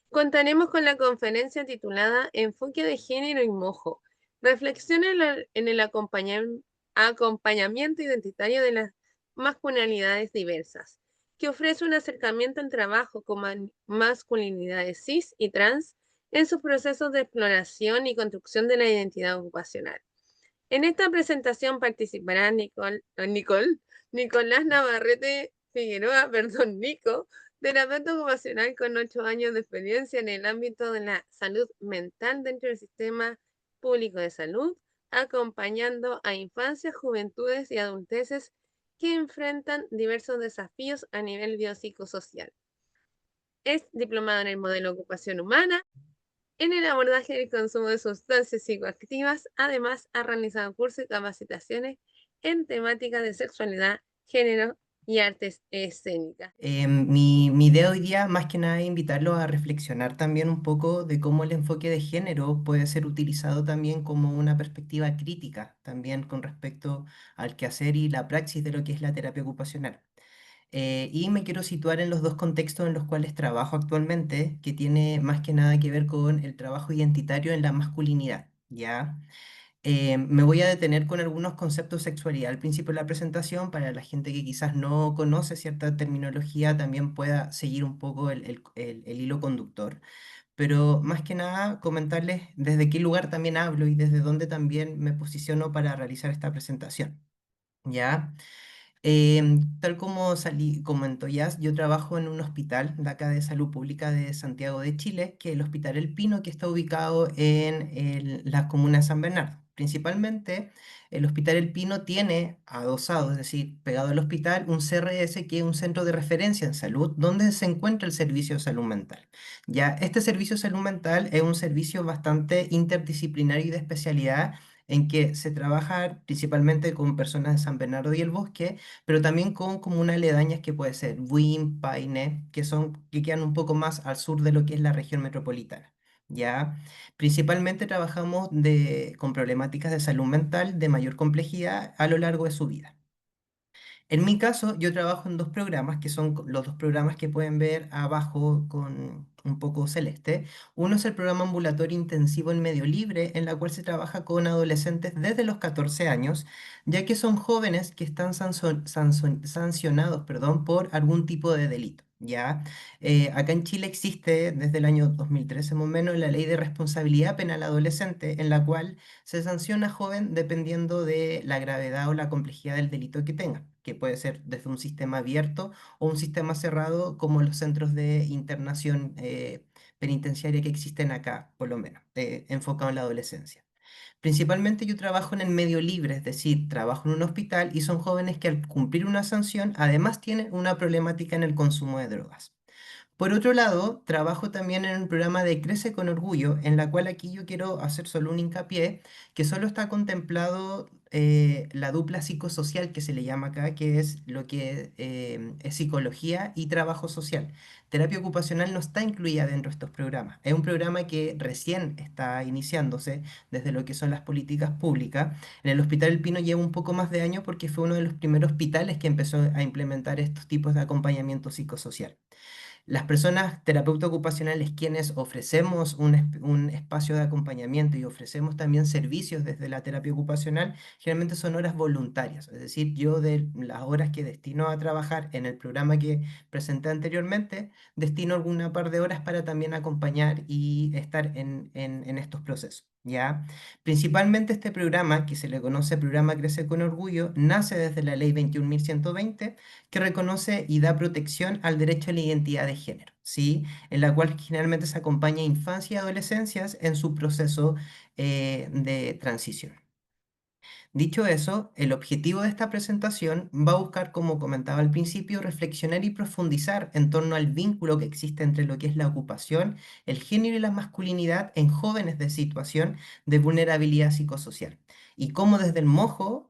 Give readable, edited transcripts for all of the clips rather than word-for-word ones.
Contaremos con la conferencia titulada Enfoque de Género y Mojo. Reflexión en el acompañamiento identitario de las masculinidades diversas, que ofrece un acercamiento al trabajo con masculinidades cis y trans en sus procesos de exploración y construcción de la identidad ocupacional. En esta presentación participará Nicolás Navarrete Figueroa, perdón, Nico, terapeuta ocupacional con 8 años de experiencia en el ámbito de la salud mental dentro del sistema público de salud, acompañando a infancias, juventudes y adulteces que enfrentan diversos desafíos a nivel biopsicosocial. Es diplomado en el modelo de ocupación humana en el abordaje del consumo de sustancias psicoactivas. Además, ha realizado cursos y capacitaciones en temáticas de sexualidad, género y artes escénicas. Mi idea hoy día, más que nada, es invitarlos a reflexionar también un poco de cómo el enfoque de género puede ser utilizado también como una perspectiva crítica, también con respecto al quehacer y la praxis de lo que es la terapia ocupacional. Y me quiero situar en los dos contextos en los cuales trabajo actualmente, que tiene más que nada que ver con el trabajo identitario en la masculinidad, ¿ya? Me voy a detener con algunos conceptos de sexualidad al principio de la presentación para la gente que quizás no conoce cierta terminología también pueda seguir un poco el hilo conductor. Pero más que nada comentarles desde qué lugar también hablo y desde dónde también me posiciono para realizar esta presentación. ¿Ya? Tal como comentó Jazz, yo trabajo en un hospital de acá de salud pública de Santiago de Chile, que es el Hospital El Pino, que está ubicado en la comuna de San Bernardo. Principalmente, el Hospital El Pino tiene adosado, es decir, pegado al hospital, un CRS que es un centro de referencia en salud, donde se encuentra el servicio de salud mental. Ya, este servicio de salud mental es un servicio bastante interdisciplinario y de especialidad en que se trabaja principalmente con personas de San Bernardo y el Bosque, pero también con comunas aledañas que puede ser Buin, Paine, que quedan un poco más al sur de lo que es la región metropolitana. ¿Ya? Principalmente trabajamos con problemáticas de salud mental de mayor complejidad a lo largo de su vida. En mi caso, yo trabajo en dos programas, que son los dos programas que pueden ver abajo con un poco celeste. Uno es el programa ambulatorio intensivo en medio libre, en la cual se trabaja con adolescentes desde los 14 años, ya que son jóvenes que están sancionados, perdón, por algún tipo de delito. ¿Ya? Acá en Chile existe desde el año 2013 más o menos la ley de responsabilidad penal adolescente, en la cual se sanciona joven dependiendo de la gravedad o la complejidad del delito que tenga, que puede ser desde un sistema abierto o un sistema cerrado como los centros de internación penitenciaria que existen acá, por lo menos, enfocado en la adolescencia. Principalmente yo trabajo en el medio libre, es decir, trabajo en un hospital y son jóvenes que al cumplir una sanción además tienen una problemática en el consumo de drogas. Por otro lado, trabajo también en un programa de Crece con Orgullo, en la cual aquí yo quiero hacer solo un hincapié, que solo está contemplado la dupla psicosocial que se le llama acá, que es lo que es psicología y trabajo social. Terapia ocupacional no está incluida dentro de estos programas. Es un programa que recién está iniciándose desde lo que son las políticas públicas. En el Hospital El Pino lleva un poco más de años porque fue uno de los primeros hospitales que empezó a implementar estos tipos de acompañamiento psicosocial. Las personas terapeutas ocupacionales quienes ofrecemos un espacio de acompañamiento y ofrecemos también servicios desde la terapia ocupacional, generalmente son horas voluntarias. Es decir, yo de las horas que destino a trabajar en el programa que presenté anteriormente, destino alguna par de horas para también acompañar y estar en estos procesos. ¿Ya? Principalmente este programa, que se le conoce Programa Crece con Orgullo, nace desde la Ley 21.120 que reconoce y da protección al derecho a la identidad de género, ¿sí? En la cual generalmente se acompaña a infancia y adolescencias en su proceso de transición. Dicho eso, el objetivo de esta presentación va a buscar, como comentaba al principio, reflexionar y profundizar en torno al vínculo que existe entre lo que es la ocupación, el género y la masculinidad en jóvenes de situación de vulnerabilidad psicosocial. Y cómo desde el mojo,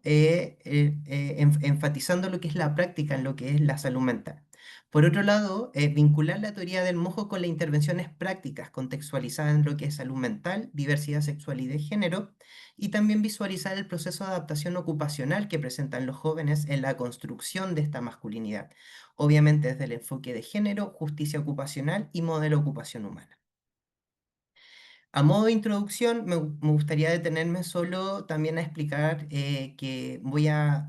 enfatizando lo que es la práctica en lo que es la salud mental. Por otro lado, vincular la teoría del mojo con las intervenciones prácticas contextualizadas en lo que es salud mental, diversidad sexual y de género, y también visualizar el proceso de adaptación ocupacional que presentan los jóvenes en la construcción de esta masculinidad, obviamente desde el enfoque de género, justicia ocupacional y modelo ocupación humana. A modo de introducción, me gustaría detenerme solo también a explicar que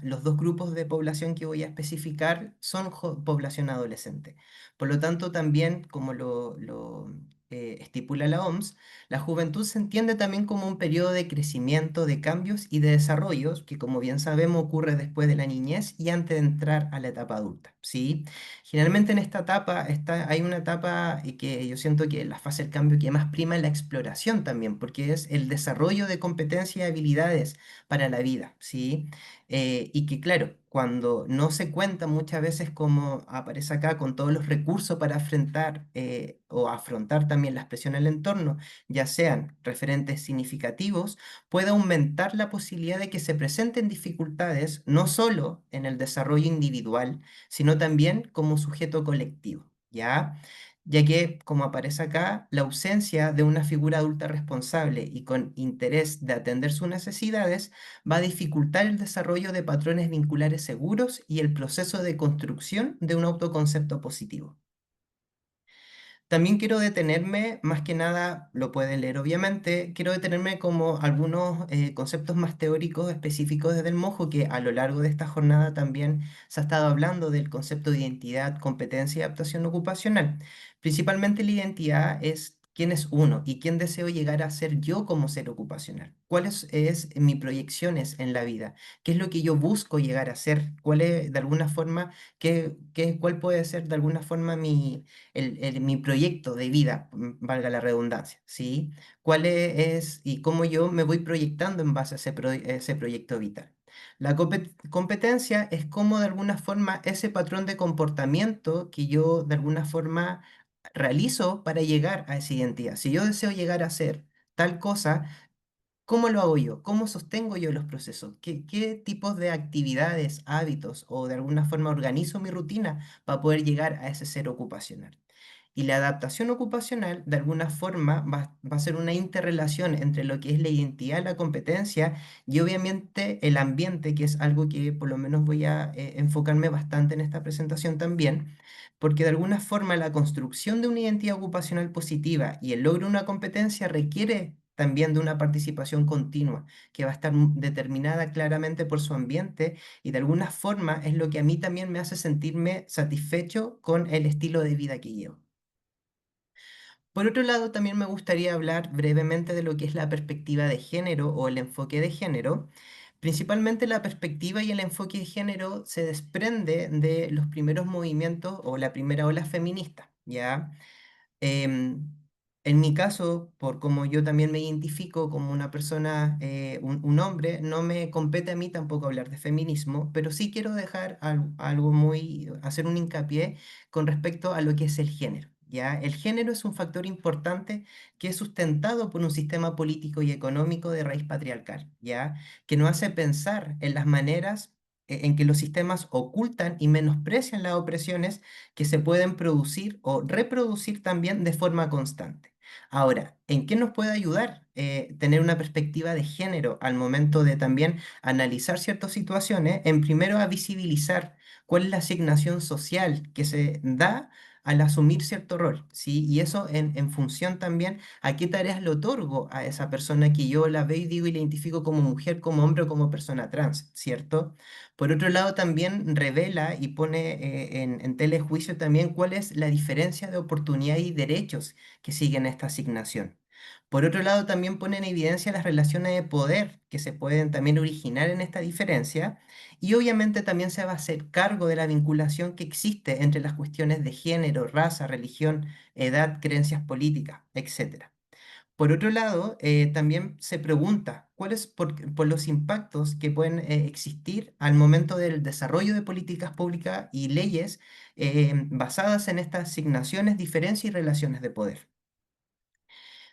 los dos grupos de población que voy a especificar son población adolescente. Por lo tanto, también, como lo estipula la OMS, la juventud se entiende también como un periodo de crecimiento, de cambios y de desarrollos que, como bien sabemos, ocurre después de la niñez y antes de entrar a la etapa adulta, ¿sí? Generalmente en esta etapa hay una etapa que yo siento que la fase del cambio que más prima es la exploración también, porque es el desarrollo de competencias y habilidades para la vida, ¿sí? Y que claro, cuando no se cuenta muchas veces como aparece acá con todos los recursos para enfrentar o afrontar también las presiones del entorno, ya sean referentes significativos, puede aumentar la posibilidad de que se presenten dificultades no solo en el desarrollo individual, sino también como sujeto colectivo, ¿ya? Ya que, como aparece acá, la ausencia de una figura adulta responsable y con interés de atender sus necesidades va a dificultar el desarrollo de patrones vinculares seguros y el proceso de construcción de un autoconcepto positivo. También quiero detenerme, más que nada, lo pueden leer obviamente, quiero detenerme como algunos conceptos más teóricos específicos desde el Mojo, que a lo largo de esta jornada también se ha estado hablando del concepto de identidad, competencia y adaptación ocupacional. Principalmente la identidad es quién es uno y quién deseo llegar a ser yo como ser ocupacional. ¿Cuáles es mis proyecciones en la vida? ¿Qué es lo que yo busco llegar a ser? ¿Cuál es, de alguna forma, cuál puede ser de alguna forma mi proyecto de vida, valga la redundancia, ¿sí? ¿Cuál y cómo yo me voy proyectando en base a ese proyecto vital? La competencia es cómo de alguna forma ese patrón de comportamiento que yo de alguna forma realizo para llegar a esa identidad. Si yo deseo llegar a ser tal cosa, ¿cómo lo hago yo? ¿Cómo sostengo yo los procesos? ¿Qué tipos de actividades, hábitos o de alguna forma organizo mi rutina para poder llegar a ese ser ocupacional? Y la adaptación ocupacional, de alguna forma, va a ser una interrelación entre lo que es la identidad, la competencia y obviamente el ambiente, que es algo que por lo menos voy a enfocarme bastante en esta presentación también, porque de alguna forma la construcción de una identidad ocupacional positiva y el logro de una competencia requiere también de una participación continua, que va a estar determinada claramente por su ambiente y de alguna forma es lo que a mí también me hace sentirme satisfecho con el estilo de vida que llevo. Por otro lado, también me gustaría hablar brevemente de lo que es la perspectiva de género o el enfoque de género. Principalmente la perspectiva y el enfoque de género se desprende de los primeros movimientos o la primera ola feminista, ¿ya? Em, en mi caso, por como yo también me identifico como una persona, un hombre, no me compete a mí tampoco hablar de feminismo, pero sí quiero dejar algo hacer un hincapié con respecto a lo que es el género. ¿Ya? El género es un factor importante que es sustentado por un sistema político y económico de raíz patriarcal, ¿ya? Que nos hace pensar en las maneras en que los sistemas ocultan y menosprecian las opresiones que se pueden producir o reproducir también de forma constante. Ahora, ¿en qué nos puede ayudar tener una perspectiva de género al momento de también analizar ciertas situaciones? En primero, a visibilizar cuál es la asignación social que se da al asumir cierto rol, ¿sí? Y eso en función también a qué tareas le otorgo a esa persona que yo la veo y digo y la identifico como mujer, como hombre o como persona trans, ¿cierto? Por otro lado, también revela y pone en telejuicio también cuál es la diferencia de oportunidad y derechos que siguen esta asignación. Por otro lado, también pone en evidencia las relaciones de poder que se pueden también originar en esta diferencia y obviamente también se va a hacer cargo de la vinculación que existe entre las cuestiones de género, raza, religión, edad, creencias políticas, etcétera. Por otro lado, también se pregunta cuáles por los impactos que pueden existir al momento del desarrollo de políticas públicas y leyes basadas en estas asignaciones, diferencias y relaciones de poder.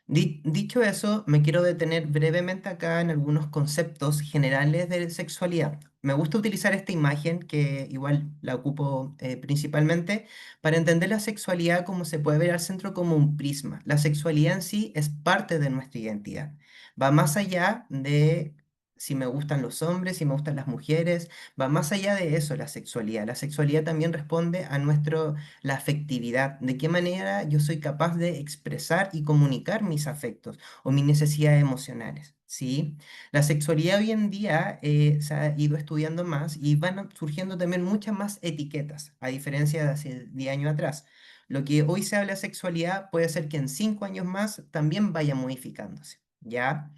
Dicho eso, me quiero detener brevemente acá en algunos conceptos generales de sexualidad. Me gusta utilizar esta imagen, que igual la ocupo principalmente, para entender la sexualidad como se puede ver al centro como un prisma. La sexualidad en sí es parte de nuestra identidad. Va más allá de si me gustan los hombres, si me gustan las mujeres, va más allá de eso la sexualidad. La sexualidad también responde a la afectividad, de qué manera yo soy capaz de expresar y comunicar mis afectos o mis necesidades emocionales. ¿Sí? La sexualidad hoy en día se ha ido estudiando más y van surgiendo también muchas más etiquetas, a diferencia de hace 10 años atrás. Lo que hoy se habla de sexualidad puede ser que en 5 años más también vaya modificándose, ¿ya?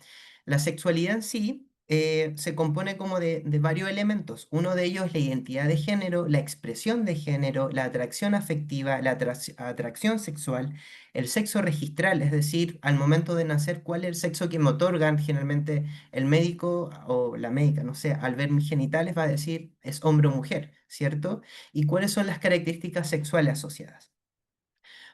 La sexualidad en sí se compone como de varios elementos. Uno de ellos es la identidad de género, la expresión de género, la atracción afectiva, la atracción sexual, el sexo registral, es decir, al momento de nacer, cuál es el sexo que me otorgan. Generalmente el médico o la médica, no sé, al ver mis genitales va a decir es hombre o mujer, ¿cierto? Y cuáles son las características sexuales asociadas.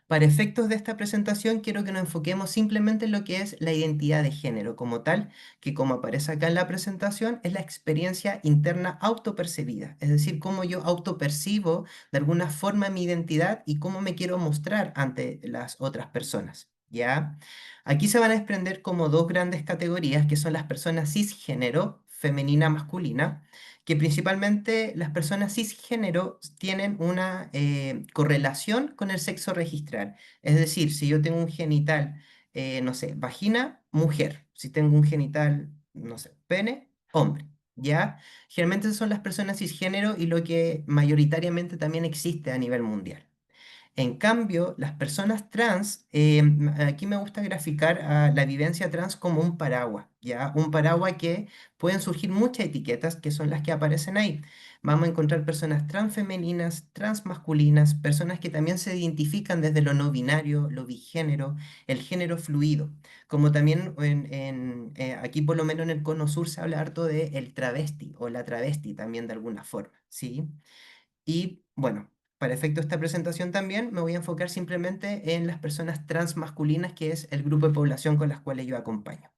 Para efectos de esta presentación, quiero que nos enfoquemos simplemente en lo que es la identidad de género como tal, que como aparece acá en la presentación, es la experiencia interna autopercibida, es decir, cómo yo autopercibo de alguna forma mi identidad y cómo me quiero mostrar ante las otras personas. ¿Ya? Aquí se van a desprender como dos grandes categorías, que son las personas cisgénero, femenina, masculina, que principalmente las personas cisgénero tienen una correlación con el sexo registral. Es decir, si yo tengo un genital, no sé, vagina, mujer. Si tengo un genital, no sé, pene, hombre. ¿Ya? Generalmente son las personas cisgénero y lo que mayoritariamente también existe a nivel mundial. En cambio, las personas trans, aquí me gusta graficar a la vivencia trans como un paraguas, ¿ya? Un paraguas que pueden surgir muchas etiquetas que son las que aparecen ahí. Vamos a encontrar personas transfemeninas, transmasculinas, personas que también se identifican desde lo no binario, lo bigénero, el género fluido. Como también aquí por lo menos en el Cono Sur se habla harto de el travesti o la travesti también de alguna forma, ¿sí? Y bueno, para efecto de esta presentación también me voy a enfocar simplemente en las personas transmasculinas, que es el grupo de población con las cuales yo acompaño.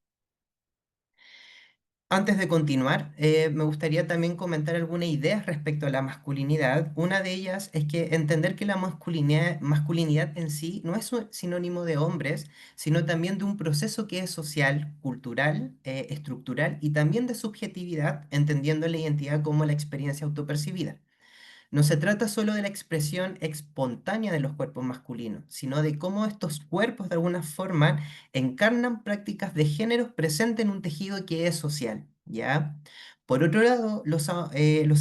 Antes de continuar, me gustaría también comentar algunas ideas respecto a la masculinidad. Una de ellas es que entender que la masculinidad en sí no es un sinónimo de hombres, sino también de un proceso que es social, cultural, estructural y también de subjetividad, entendiendo la identidad como la experiencia autopercibida. No se trata solo de la expresión espontánea de los cuerpos masculinos, sino de cómo estos cuerpos de alguna forma encarnan prácticas de género presentes en un tejido que es social, ¿ya? Por otro lado, los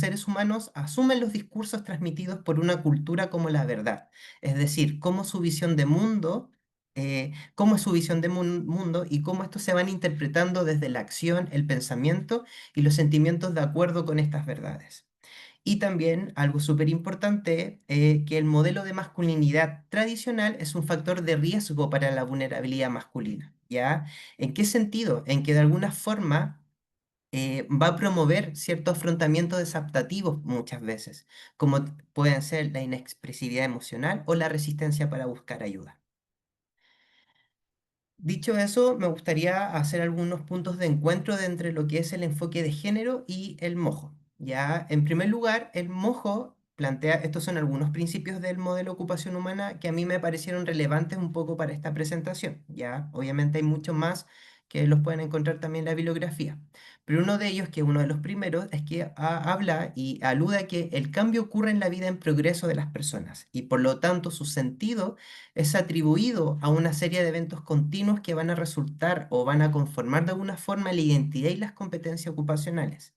seres humanos asumen los discursos transmitidos por una cultura como la verdad, es decir, cómo es su visión de mundo y cómo estos se van interpretando desde la acción, el pensamiento y los sentimientos de acuerdo con estas verdades. Y también algo súper importante, que el modelo de masculinidad tradicional es un factor de riesgo para la vulnerabilidad masculina, ¿ya? ¿En qué sentido? En que de alguna forma va a promover ciertos afrontamientos desadaptativos muchas veces, como pueden ser la inexpresividad emocional o la resistencia para buscar ayuda. Dicho eso, me gustaría hacer algunos puntos de encuentro de entre lo que es el enfoque de género y el mojo. Ya, en primer lugar, el mojo plantea, estos son algunos principios del modelo de ocupación humana que a mí me parecieron relevantes un poco para esta presentación. Ya, obviamente hay muchos más que los pueden encontrar también en la bibliografía. Pero uno de ellos, que es uno de los primeros, es que habla y alude a que el cambio ocurre en la vida en progreso de las personas y por lo tanto su sentido es atribuido a una serie de eventos continuos que van a resultar o van a conformar de alguna forma la identidad y las competencias ocupacionales.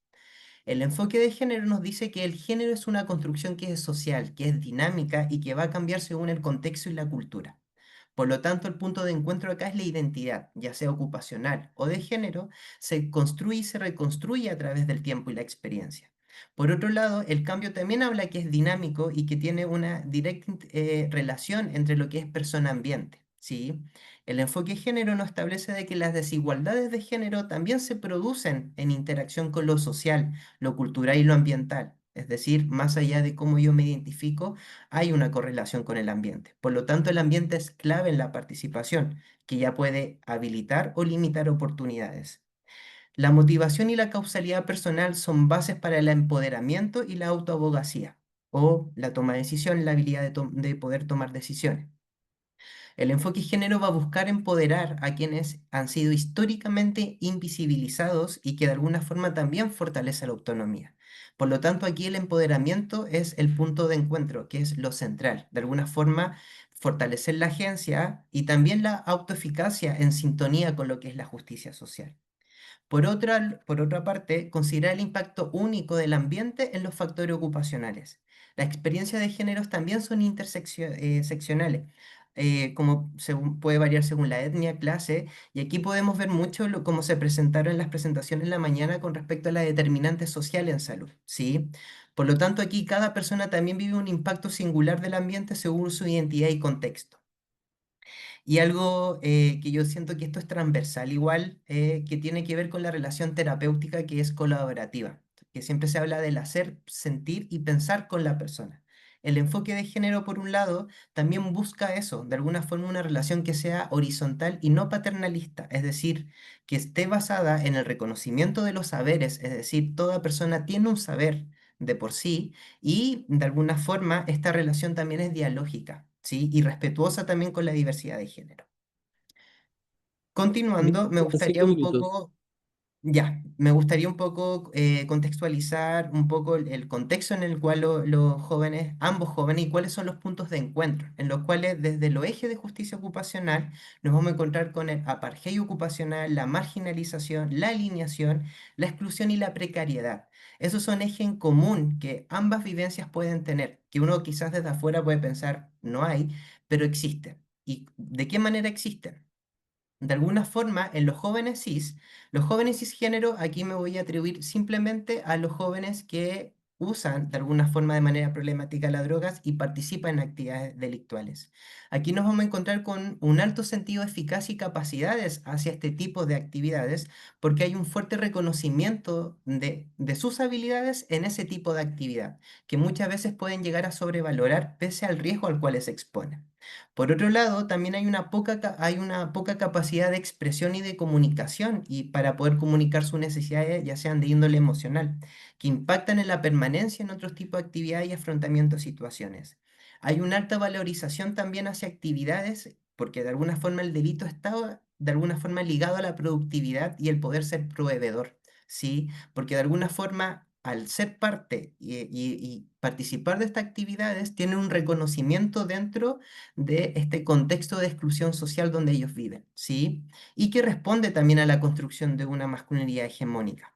El enfoque de género nos dice que el género es una construcción que es social, que es dinámica y que va a cambiar según el contexto y la cultura. Por lo tanto, el punto de encuentro acá es la identidad, ya sea ocupacional o de género, se construye y se reconstruye a través del tiempo y la experiencia. Por otro lado, el cambio también habla que es dinámico y que tiene una directa relación entre lo que es persona-ambiente, ¿sí? El enfoque de género nos establece de que las desigualdades de género también se producen en interacción con lo social, lo cultural y lo ambiental. Es decir, más allá de cómo yo me identifico, hay una correlación con el ambiente. Por lo tanto, el ambiente es clave en la participación, que ya puede habilitar o limitar oportunidades. La motivación y la causalidad personal son bases para el empoderamiento y la autoabogacía, o la toma de decisión, la habilidad de poder tomar decisiones. El enfoque género va a buscar empoderar a quienes han sido históricamente invisibilizados y que de alguna forma también fortalece la autonomía. Por lo tanto, aquí el empoderamiento es el punto de encuentro, que es lo central. De alguna forma, fortalecer la agencia y también la autoeficacia en sintonía con lo que es la justicia social. Por otra parte, considerar el impacto único del ambiente en los factores ocupacionales. Las experiencias de géneros también son interseccionales, como puede variar según la etnia, clase, y aquí podemos ver mucho cómo se presentaron en las presentaciones en la mañana con respecto a la determinante social en salud, ¿sí? Por lo tanto, aquí cada persona también vive un impacto singular del ambiente según su identidad y contexto. Y algo que yo siento que esto es transversal, igual que tiene que ver con la relación terapéutica que es colaborativa, que siempre se habla del hacer, sentir y pensar con la persona. El enfoque de género, por un lado, también busca eso, de alguna forma una relación que sea horizontal y no paternalista, es decir, que esté basada en el reconocimiento de los saberes, es decir, toda persona tiene un saber de por sí y de alguna forma esta relación también es dialógica, ¿sí? Y respetuosa también con la diversidad de género. Me Continuando, me quedan gustaría cinco un minutos. poco me gustaría un poco contextualizar un poco el contexto en el cual los jóvenes, ambos jóvenes, y cuáles son los puntos de encuentro, en los cuales desde los ejes de justicia ocupacional nos vamos a encontrar con el apartheid ocupacional, la marginalización, la alineación, la exclusión y la precariedad. Esos son ejes en común que ambas vivencias pueden tener, que uno quizás desde afuera puede pensar no hay, pero existen. ¿Y de qué manera existen? De alguna forma, en los jóvenes cisgénero, aquí me voy a atribuir simplemente a los jóvenes que usan de alguna forma de manera problemática las drogas y participan en actividades delictuales. Aquí nos vamos a encontrar con un alto sentido de eficacia y capacidades hacia este tipo de actividades porque hay un fuerte reconocimiento de sus habilidades en ese tipo de actividad, que muchas veces pueden llegar a sobrevalorar pese al riesgo al cual se exponen. Por otro lado, también hay una poca capacidad de expresión y de comunicación y para poder comunicar sus necesidades, ya sean de índole emocional, que impactan en la permanencia en otros tipos de actividades y afrontamiento de situaciones. Hay una alta valorización también hacia actividades, porque de alguna forma el delito está de alguna forma ligado a la productividad y el poder ser proveedor, ¿sí? Porque de alguna forma, al ser parte y participar de estas actividades, tiene un reconocimiento dentro de este contexto de exclusión social donde ellos viven, ¿sí? Y que responde también a la construcción de una masculinidad hegemónica.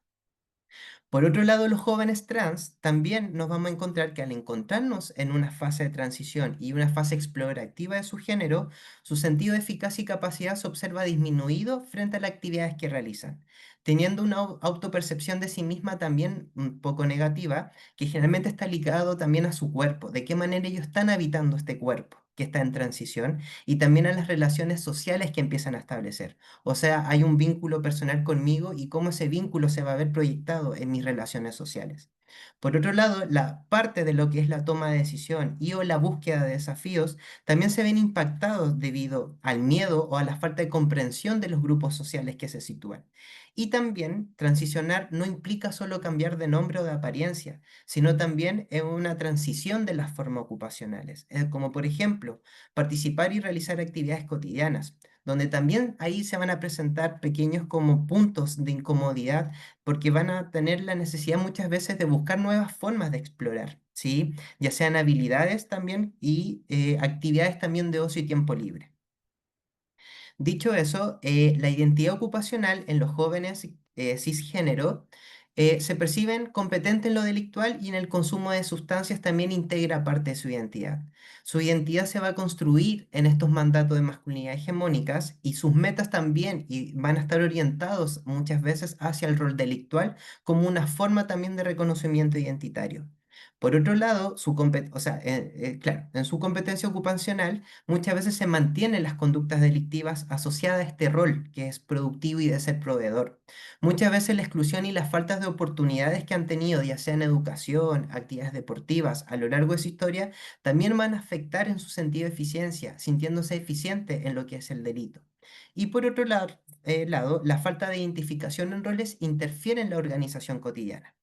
Por otro lado, los jóvenes trans también nos vamos a encontrar que al encontrarnos en una fase de transición y una fase explorativa de su género, su sentido de eficacia y capacidad se observa disminuido frente a las actividades que realizan, teniendo una autopercepción de sí misma también un poco negativa, que generalmente está ligado también a su cuerpo, de qué manera ellos están habitando este cuerpo que está en transición y también a las relaciones sociales que empiezan a establecer. O sea, hay un vínculo personal conmigo y cómo ese vínculo se va a ver proyectado en mis relaciones sociales. Por otro lado, la parte de lo que es la toma de decisión y o la búsqueda de desafíos también se ven impactados debido al miedo o a la falta de comprensión de los grupos sociales que se sitúan. Y también transicionar no implica solo cambiar de nombre o de apariencia, sino también en una transición de las formas ocupacionales, como por ejemplo participar y realizar actividades cotidianas donde también ahí se van a presentar pequeños como puntos de incomodidad, porque van a tener la necesidad muchas veces de buscar nuevas formas de explorar, ¿sí? Ya sean habilidades también y actividades también de ocio y tiempo libre. Dicho eso, la identidad ocupacional en los jóvenes cisgénero se perciben competentes en lo delictual y en el consumo de sustancias también integra parte de su identidad. Su identidad se va a construir en estos mandatos de masculinidad hegemónicas y sus metas también y van a estar orientados muchas veces hacia el rol delictual como una forma también de reconocimiento identitario. Por otro lado, claro, en su competencia ocupacional, muchas veces se mantienen las conductas delictivas asociadas a este rol que es productivo y de ser proveedor. Muchas veces la exclusión y las faltas de oportunidades que han tenido, ya sea en educación, actividades deportivas, a lo largo de su historia, también van a afectar en su sentido de eficiencia, sintiéndose eficiente en lo que es el delito. Y por otro lado, la falta de identificación en roles interfiere en la organización cotidiana.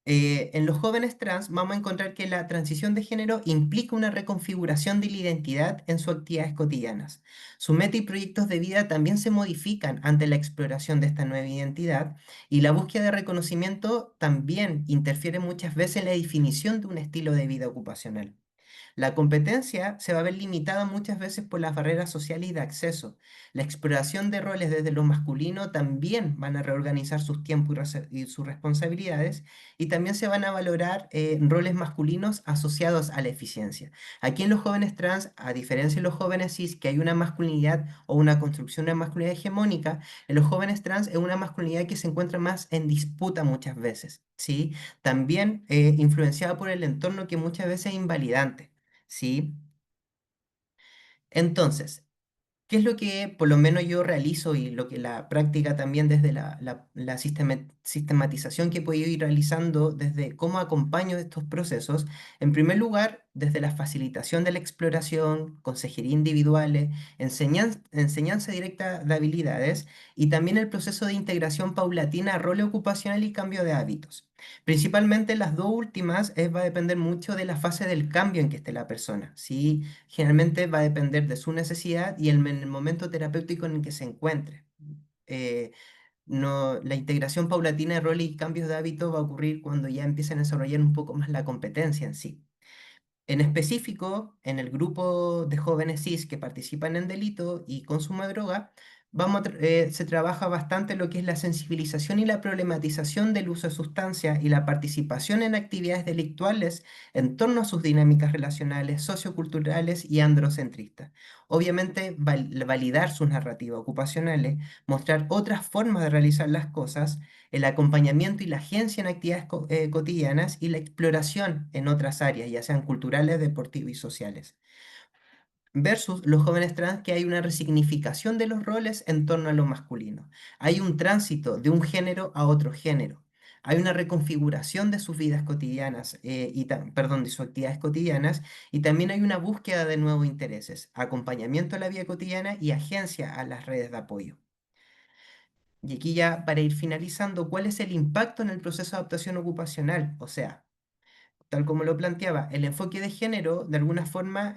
En los jóvenes trans vamos a encontrar que la transición de género implica una reconfiguración de la identidad en sus actividades cotidianas. Su meta y proyectos de vida también se modifican ante la exploración de esta nueva identidad y la búsqueda de reconocimiento también interfiere muchas veces en la definición de un estilo de vida ocupacional. La competencia se va a ver limitada muchas veces por las barreras sociales y de acceso. La exploración de roles desde lo masculino también van a reorganizar sus tiempos y sus responsabilidades y también se van a valorar roles masculinos asociados a la eficiencia. Aquí en los jóvenes trans, a diferencia de los jóvenes cis, que hay una masculinidad o una construcción de masculinidad hegemónica, en los jóvenes trans es una masculinidad que se encuentra más en disputa muchas veces, ¿sí? También influenciada por el entorno que muchas veces es invalidante. ¿Sí? Entonces, ¿qué es lo que por lo menos yo realizo y lo que la práctica también desde la sistematización que he podido ir realizando desde cómo acompaño estos procesos? En primer lugar, desde la facilitación de la exploración, consejería individuales, enseñanza directa de habilidades y también el proceso de integración paulatina a rol ocupacional y cambio de hábitos. Principalmente las dos últimas va a depender mucho de la fase del cambio en que esté la persona, ¿sí? Generalmente va a depender de su necesidad y en el momento terapéutico en el que se encuentre. Eh, no, la integración paulatina de roles y cambios de hábito va a ocurrir cuando ya empiecen a desarrollar un poco más la competencia en sí. En específico, en el grupo de jóvenes cis que participan en delito y consumo de droga, se trabaja bastante lo que es la sensibilización y la problematización del uso de sustancias y la participación en actividades delictuales en torno a sus dinámicas relacionales, socioculturales y androcentristas. Obviamente, validar sus narrativas ocupacionales, mostrar otras formas de realizar las cosas, el acompañamiento y la agencia en actividades cotidianas y la exploración en otras áreas, ya sean culturales, deportivas y sociales. Versus los jóvenes trans que hay una resignificación de los roles en torno a lo masculino. Hay un tránsito de un género a otro género. Hay una reconfiguración de sus vidas cotidianas, perdón, de sus actividades cotidianas, y también hay una búsqueda de nuevos intereses, acompañamiento a la vida cotidiana y agencia a las redes de apoyo. Y aquí ya para ir finalizando, ¿cuál es el impacto en el proceso de adaptación ocupacional? O sea, tal como lo planteaba, el enfoque de género de alguna forma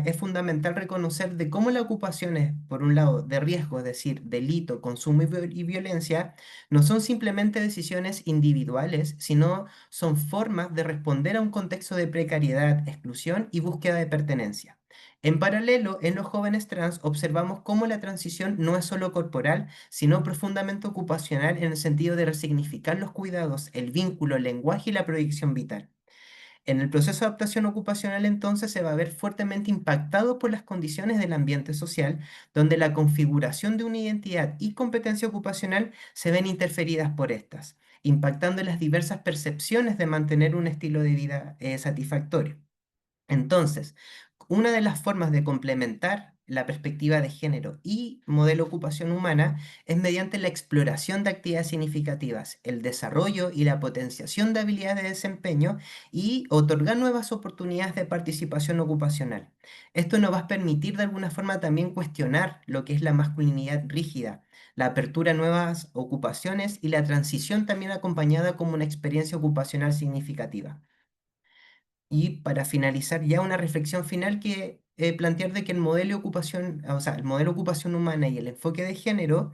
es fundamental reconocer de cómo las ocupaciones, por un lado, de riesgo, es decir, delito, consumo y violencia, no son simplemente decisiones individuales, sino son formas de responder a un contexto de precariedad, exclusión y búsqueda de pertenencia. En paralelo, en los jóvenes trans observamos cómo la transición no es solo corporal, sino profundamente ocupacional en el sentido de resignificar los cuidados, el vínculo, el lenguaje y la proyección vital. En el proceso de adaptación ocupacional entonces se va a ver fuertemente impactado por las condiciones del ambiente social, donde la configuración de una identidad y competencia ocupacional se ven interferidas por estas, impactando en las diversas percepciones de mantener un estilo de vida satisfactorio. Entonces, una de las formas de complementar la perspectiva de género y modelo de ocupación humana es mediante la exploración de actividades significativas, el desarrollo y la potenciación de habilidades de desempeño y otorgar nuevas oportunidades de participación ocupacional. Esto nos va a permitir de alguna forma también cuestionar lo que es la masculinidad rígida, la apertura a nuevas ocupaciones y la transición también acompañada como una experiencia ocupacional significativa. Y para finalizar, ya una reflexión final que plantear de que el modelo de ocupación, o sea, el modelo de ocupación humana y el enfoque de género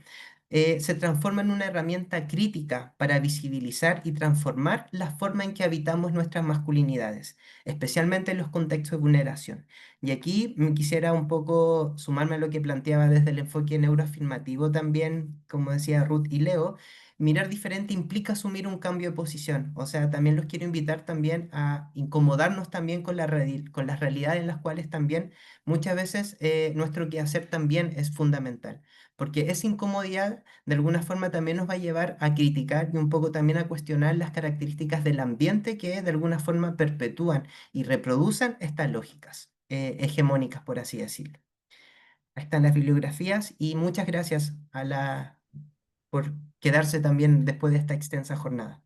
se transforma en una herramienta crítica para visibilizar y transformar la forma en que habitamos nuestras masculinidades, especialmente en los contextos de vulneración. Y aquí me quisiera un poco sumarme a lo que planteaba desde el enfoque neuroafirmativo también, como decía Ruth y Leo. Mirar diferente implica asumir un cambio de posición. O sea, también los quiero invitar también a incomodarnos también con con las realidades en las cuales también muchas veces nuestro quehacer también es fundamental. Porque esa incomodidad de alguna forma también nos va a llevar a criticar y un poco también a cuestionar las características del ambiente que de alguna forma perpetúan y reproducen estas lógicas hegemónicas, por así decirlo. Ahí están las bibliografías y muchas gracias por quedarse también después de esta extensa jornada.